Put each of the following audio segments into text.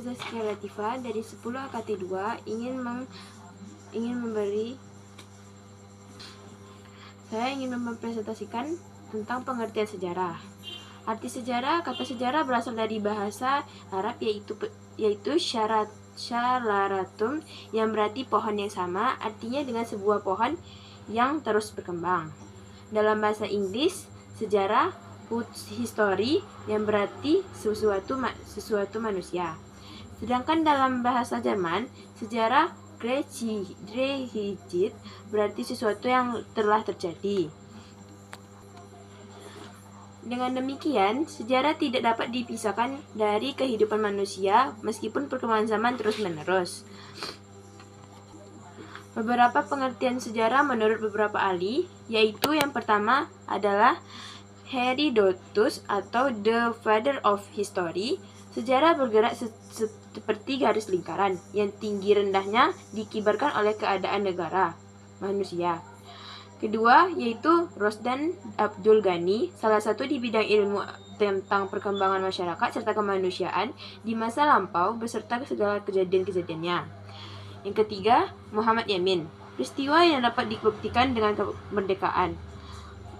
Zaskia Latifah dari 10 AKT 2 saya ingin mempresentasikan tentang pengertian sejarah. Arti sejarah, kata sejarah berasal dari bahasa Arab yaitu syaratum yang berarti pohon yang sama, artinya dengan sebuah pohon yang terus berkembang. Dalam bahasa Inggris, sejarah history yang berarti sesuatu manusia. Sedangkan dalam bahasa Jerman, sejarah Geschichte berarti sesuatu yang telah terjadi. Dengan demikian, sejarah tidak dapat dipisahkan dari kehidupan manusia meskipun perkembangan zaman terus-menerus. Beberapa pengertian sejarah menurut beberapa ahli, yaitu yang pertama adalah Herodotus atau The Father of History. Sejarah bergerak seperti garis lingkaran yang tinggi rendahnya dikibarkan oleh keadaan negara, manusia. Kedua, yaitu Rosdan Abdul Ghani, salah satu di bidang ilmu tentang perkembangan masyarakat serta kemanusiaan di masa lampau beserta segala kejadian-kejadiannya. Yang ketiga, Muhammad Yamin, peristiwa yang dapat dibuktikan dengan kemerdekaan.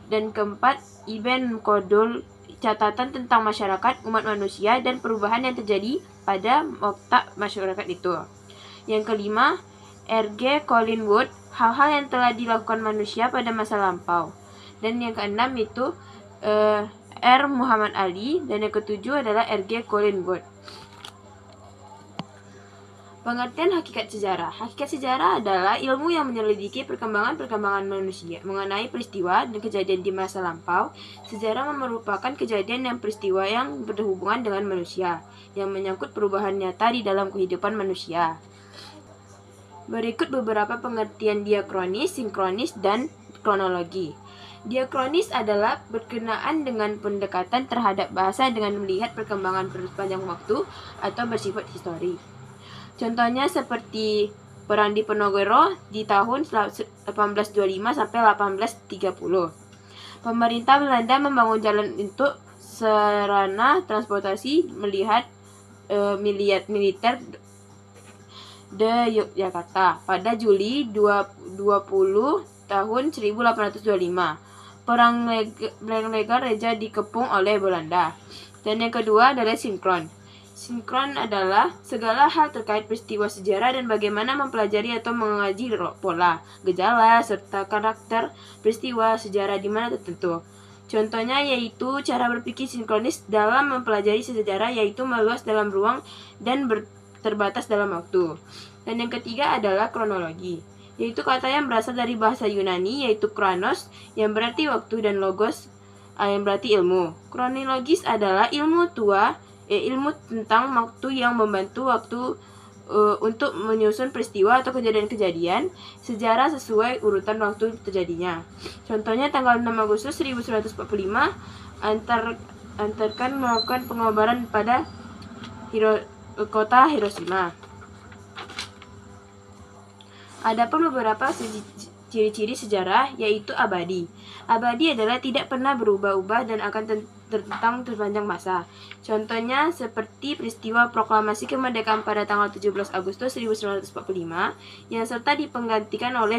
Dan keempat, Ibn Khaldun, catatan tentang masyarakat, umat manusia, dan perubahan yang terjadi pada otak masyarakat itu. Yang kelima, R.G. Collingwood, hal-hal yang telah dilakukan manusia pada masa lampau. Dan yang keenam itu R. Muhammad Ali, dan yang ketujuh adalah R.G. Collingwood. Pengertian hakikat sejarah. Hakikat sejarah adalah ilmu yang menyelidiki perkembangan manusia mengenai peristiwa dan kejadian di masa lampau. Sejarah merupakan kejadian dan peristiwa yang berhubungan dengan manusia, yang menyangkut perubahan nyata di dalam kehidupan manusia. Berikut beberapa pengertian diakronis, sinkronis, dan kronologi. Diakronis adalah berkenaan dengan pendekatan terhadap bahasa dengan melihat perkembangan sepanjang waktu atau bersifat histori. Contohnya seperti Perang Diponegoro di tahun 1825 sampai 1830. Pemerintah Belanda membangun jalan untuk sarana transportasi militer de Yogyakarta pada Juli 20 tahun 1825. Perang Lega Reja dikepung oleh Belanda. Dan yang kedua adalah sinkron. Sinkron adalah segala hal terkait peristiwa sejarah dan bagaimana mempelajari atau mengaji pola, gejala, serta karakter peristiwa sejarah di mana tertentu. Contohnya yaitu cara berpikir sinkronis dalam mempelajari sejarah, yaitu meluas dalam ruang dan terbatas dalam waktu. Dan yang ketiga adalah kronologi, yaitu kata yang berasal dari bahasa Yunani yaitu kronos yang berarti waktu dan logos yang berarti ilmu. Kronologis adalah ilmu tentang waktu yang membantu untuk menyusun peristiwa atau kejadian-kejadian sejarah sesuai urutan waktu terjadinya. Contohnya tanggal 6 Agustus 1945 antarkan melakukan pengobaran pada kota Hiroshima. Adapun beberapa ciri-ciri sejarah yaitu abadi. Abadi adalah tidak pernah berubah-ubah dan akan tentang terpanjang masa. Contohnya seperti peristiwa proklamasi kemerdekaan pada tanggal 17 Agustus 1945 yang serta dipenggantikan oleh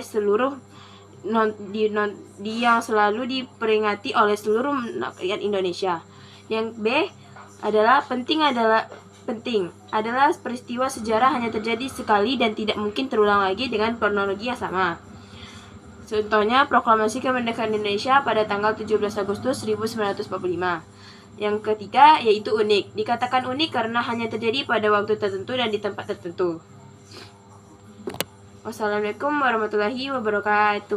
yang selalu diperingati oleh seluruh rakyat Indonesia. Yang B adalah penting adalah peristiwa sejarah hanya terjadi sekali dan tidak mungkin terulang lagi dengan kronologi yang sama. Contohnya proklamasi kemerdekaan Indonesia pada tanggal 17 Agustus 1945. Yang ketiga yaitu unik. Dikatakan unik karena hanya terjadi pada waktu tertentu dan di tempat tertentu. Wassalamualaikum warahmatullahi wabarakatuh.